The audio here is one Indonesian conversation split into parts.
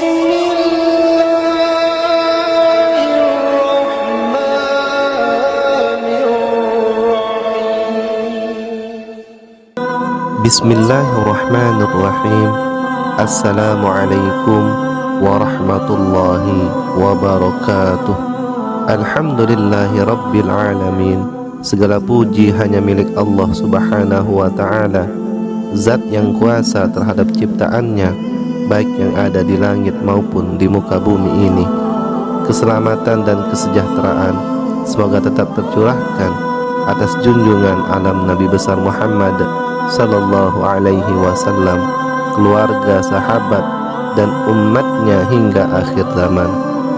Bismillahirrahmanirrahim. Assalamualaikum warahmatullahi wabarakatuh. Alhamdulillahi rabbil alamin. Segala puji hanya milik Allah subhanahu wa ta'ala, zat yang kuasa terhadap ciptaannya, baik yang ada di langit maupun di muka bumi ini. Keselamatan dan kesejahteraan semoga tetap tercurahkan atas junjungan alam Nabi besar Muhammad sallallahu alaihi wasallam, keluarga, sahabat, dan umatnya hingga akhir zaman.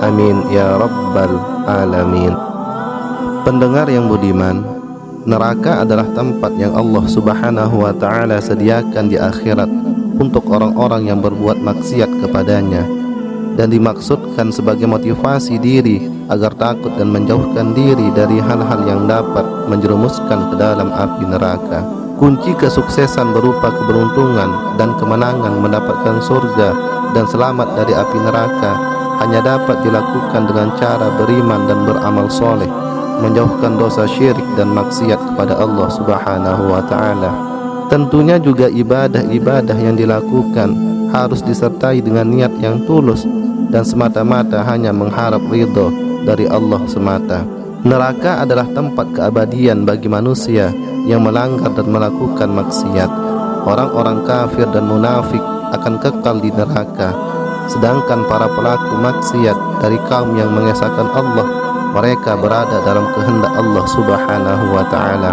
Amin ya rabbal alamin. Pendengar yang budiman, neraka adalah tempat yang Allah subhanahu wa ta'ala sediakan di akhirat untuk orang-orang yang berbuat maksiat kepadanya, dan dimaksudkan sebagai motivasi diri agar takut dan menjauhkan diri dari hal-hal yang dapat menjerumuskan ke dalam api neraka. Kunci kesuksesan berupa keberuntungan dan kemenangan mendapatkan surga dan selamat dari api neraka hanya dapat dilakukan dengan cara beriman dan beramal soleh, menjauhkan dosa syirik dan maksiat kepada Allah subhanahu wa ta'ala. Tentunya juga ibadah-ibadah yang dilakukan harus disertai dengan niat yang tulus dan semata-mata hanya mengharap ridho dari Allah semata. Neraka adalah tempat keabadian bagi manusia yang melanggar dan melakukan maksiat. Orang-orang kafir dan munafik akan kekal di neraka, sedangkan para pelaku maksiat dari kaum yang mengesahkan Allah, mereka berada dalam kehendak Allah subhanahu wa ta'ala.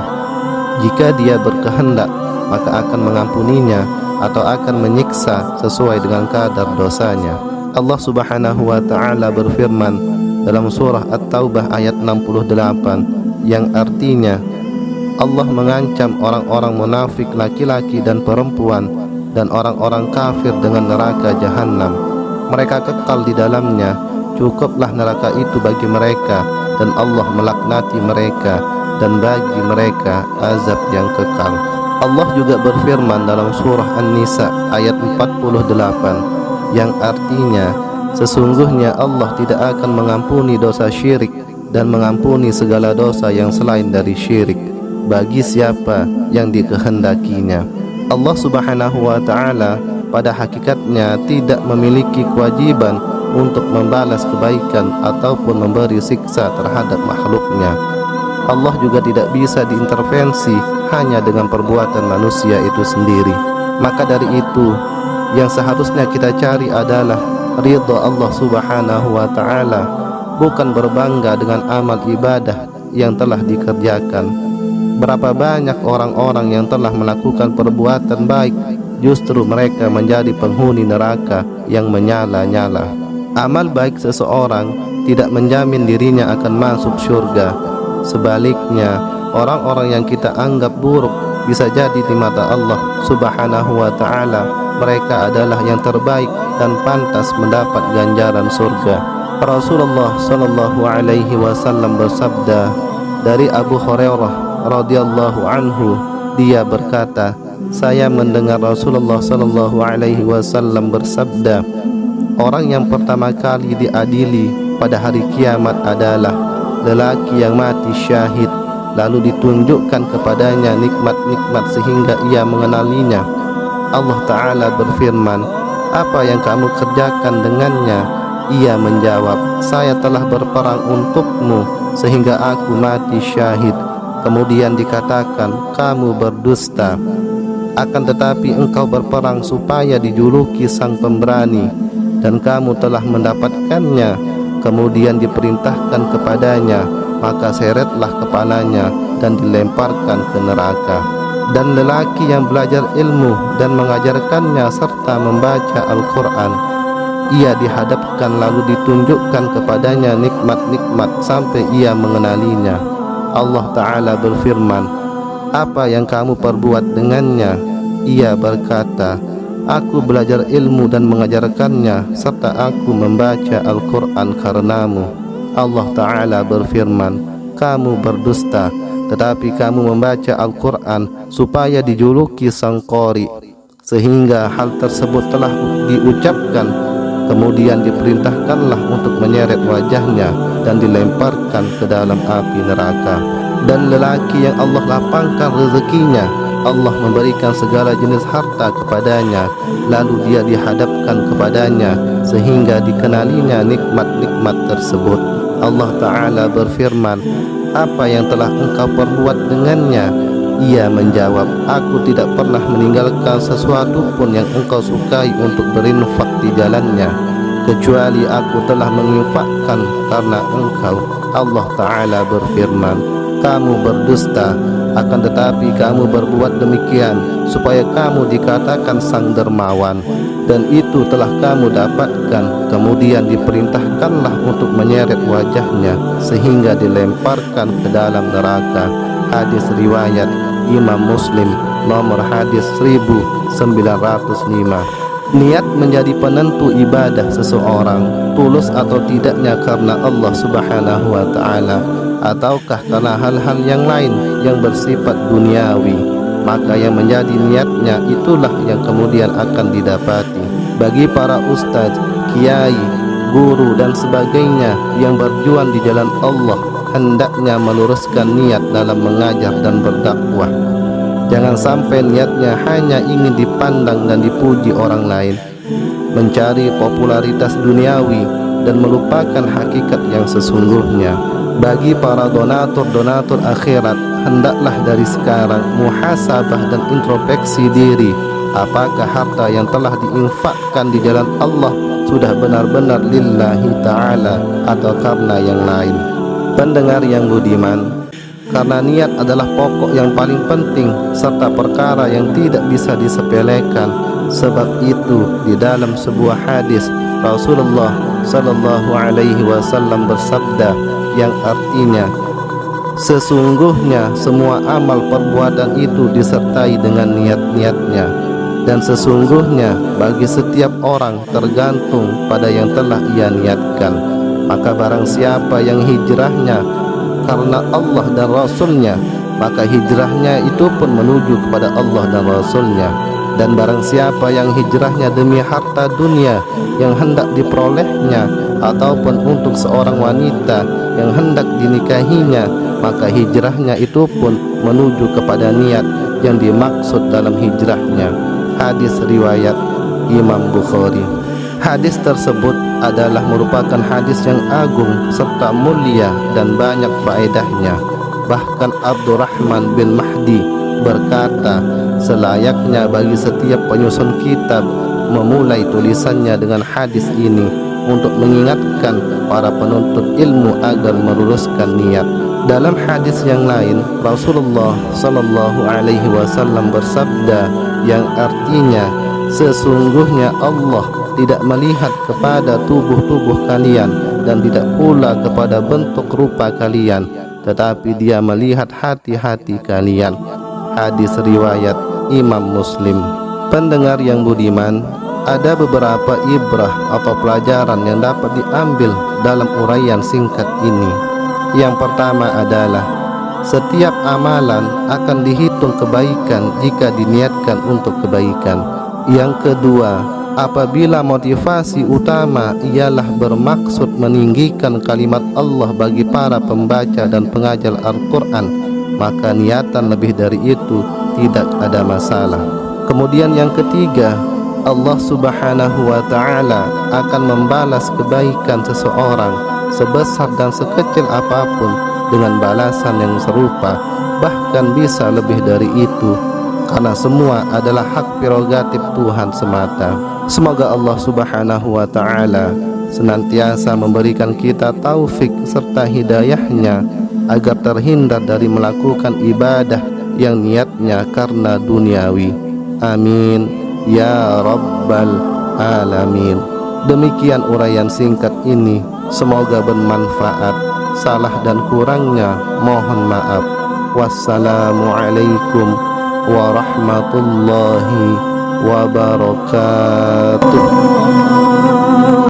Jika dia berkehendak, maka akan mengampuninya atau akan menyiksa sesuai dengan kadar dosanya. Allah subhanahu wa ta'ala berfirman dalam surah At-Taubah ayat 68 yang artinya, Allah mengancam orang-orang munafik laki-laki dan perempuan dan orang-orang kafir dengan neraka jahanam. Mereka kekal di dalamnya, cukuplah neraka itu bagi mereka, dan Allah melaknati mereka dan bagi mereka azab yang kekal. Allah juga berfirman dalam surah An-Nisa ayat 48 yang artinya, sesungguhnya Allah tidak akan mengampuni dosa syirik dan mengampuni segala dosa yang selain dari syirik bagi siapa yang dikehendakinya. Allah subhanahu wa ta'ala pada hakikatnya tidak memiliki kewajiban untuk membalas kebaikan ataupun memberi siksa terhadap makhluknya. Allah juga tidak bisa diintervensi hanya dengan perbuatan manusia itu sendiri. Maka dari itu, yang seharusnya kita cari adalah ridha Allah subhanahu wa ta'ala, bukan berbangga dengan amal ibadah yang telah dikerjakan. Berapa banyak orang-orang yang telah melakukan perbuatan baik, justru mereka menjadi penghuni neraka yang menyala-nyala. Amal baik seseorang tidak menjamin dirinya akan masuk surga. Sebaliknya, orang-orang yang kita anggap buruk bisa jadi di mata Allah subhanahu wa ta'ala mereka adalah yang terbaik dan pantas mendapat ganjaran surga. Rasulullah sallallahu alaihi wasallam bersabda dari Abu Hurairah radhiyallahu anhu, dia berkata, saya mendengar Rasulullah sallallahu alaihi wasallam bersabda, orang yang pertama kali diadili pada hari kiamat adalah lelaki yang mati syahid, lalu ditunjukkan kepadanya nikmat-nikmat sehingga ia mengenalinya. Allah Ta'ala berfirman, apa yang kamu kerjakan dengannya? Ia menjawab, saya telah berperang untukmu sehingga aku mati syahid. Kemudian dikatakan, kamu berdusta. Akan tetapi engkau berperang supaya dijuluki sang pemberani, dan kamu telah mendapatkannya. Kemudian diperintahkan kepadanya, maka seretlah kepalanya dan dilemparkan ke neraka. Dan lelaki yang belajar ilmu dan mengajarkannya serta membaca Al-Quran, ia dihadapkan lalu ditunjukkan kepadanya nikmat-nikmat sampai ia mengenalinya. Allah Ta'ala berfirman, apa yang kamu perbuat dengannya? Ia berkata, aku belajar ilmu dan mengajarkannya serta aku membaca Al-Quran karenamu. Allah Ta'ala berfirman, kamu berdusta, tetapi kamu membaca Al-Quran supaya dijuluki sang qori, sehingga hal tersebut telah diucapkan Kemudian diperintahkanlah untuk menyeret wajahnya dan dilemparkan ke dalam api neraka. Dan lelaki yang Allah lapangkan rezekinya, Allah memberikan segala jenis harta kepadanya, lalu dia dihadapkan kepadanya sehingga dikenalinya nikmat-nikmat tersebut. Allah Ta'ala berfirman, "Apa yang telah engkau perbuat dengannya?" Ia menjawab, "Aku tidak pernah meninggalkan sesuatu pun yang engkau sukai untuk berinfak di jalannya, kecuali aku telah menginfakkan karena engkau." Allah Ta'ala berfirman, "Kamu berdusta, akan tetapi kamu berbuat demikian supaya kamu dikatakan sang dermawan, dan itu telah kamu dapatkan." Kemudian diperintahkanlah untuk menyeret wajahnya sehingga dilemparkan ke dalam neraka. Hadis riwayat Imam Muslim, nomor hadis 1905. Niat menjadi penentu ibadah seseorang, tulus atau tidaknya karena Allah Subhanahu wa Ta'ala, ataukah karena hal-hal yang lain yang bersifat duniawi, maka yang menjadi niatnya itulah yang kemudian akan didapati. Bagi para ustadz, kiai, guru dan sebagainya yang berjuang di jalan Allah, hendaknya meluruskan niat dalam mengajar dan berdakwah. Jangan sampai niatnya hanya ingin dipandang dan dipuji orang lain, mencari popularitas duniawi dan melupakan hakikat yang sesungguhnya. Bagi para donatur-donatur akhirat, hendaklah dari sekarang muhasabah dan introspeksi diri. Apakah harta yang telah diinfakkan di jalan Allah sudah benar-benar lillahi ta'ala atau karena yang lain? Pendengar yang budiman, karena niat adalah pokok yang paling penting serta perkara yang tidak bisa disepelekan. Sebab itu di dalam sebuah hadis Rasulullah sallallahu alaihi wasallam bersabda yang artinya, "Sesungguhnya semua amal perbuatan itu disertai dengan niat-niatnya, dan sesungguhnya bagi setiap orang tergantung pada yang telah ia niatkan. Maka barang siapa yang hijrahnya karena Allah dan Rasulnya, maka hijrahnya itu pun menuju kepada Allah dan Rasulnya. Dan barang siapa yang hijrahnya demi harta dunia yang hendak diperolehnya, ataupun untuk seorang wanita yang hendak dinikahinya, maka hijrahnya itu pun menuju kepada niat yang dimaksud dalam hijrahnya." Hadis riwayat Imam Bukhari. Hadis tersebut adalah merupakan hadis yang agung serta mulia dan banyak faedahnya. Bahkan Abdurrahman bin Mahdi berkata, selayaknya bagi setiap penyusun kitab memulai tulisannya dengan hadis ini untuk mengingatkan para penuntut ilmu agar meluruskan niat. Dalam hadis yang lain, Rasulullah sallallahu alaihi wasallam bersabda yang artinya, "Sesungguhnya Allah tidak melihat kepada tubuh-tubuh kalian dan tidak pula kepada bentuk rupa kalian, tetapi Dia melihat hati-hati kalian." Hadis riwayat Imam Muslim. Pendengar yang budiman, ada beberapa ibrah atau pelajaran yang dapat diambil dalam uraian singkat ini. Yang pertama adalah setiap amalan akan dihitung kebaikan jika diniatkan untuk kebaikan. Yang kedua, apabila motivasi utama ialah bermaksud meninggikan kalimat Allah bagi para pembaca dan pengajar Al-Quran, maka niatan lebih dari itu tidak ada masalah. Kemudian yang ketiga, Allah Subhanahu wa Ta'ala akan membalas kebaikan seseorang sebesar dan sekecil apapun dengan balasan yang serupa, bahkan bisa lebih dari itu, karena semua adalah hak prerogatif Tuhan semata. Semoga Allah Subhanahu wa Ta'ala senantiasa memberikan kita taufik serta hidayahnya agar terhindar dari melakukan ibadah yang niatnya karena duniawi. Amin ya rabbal alamin. Demikian uraian singkat ini, semoga bermanfaat. Salah dan kurangnya mohon maaf. Wassalamualaikum warahmatullahi wabarakatuh.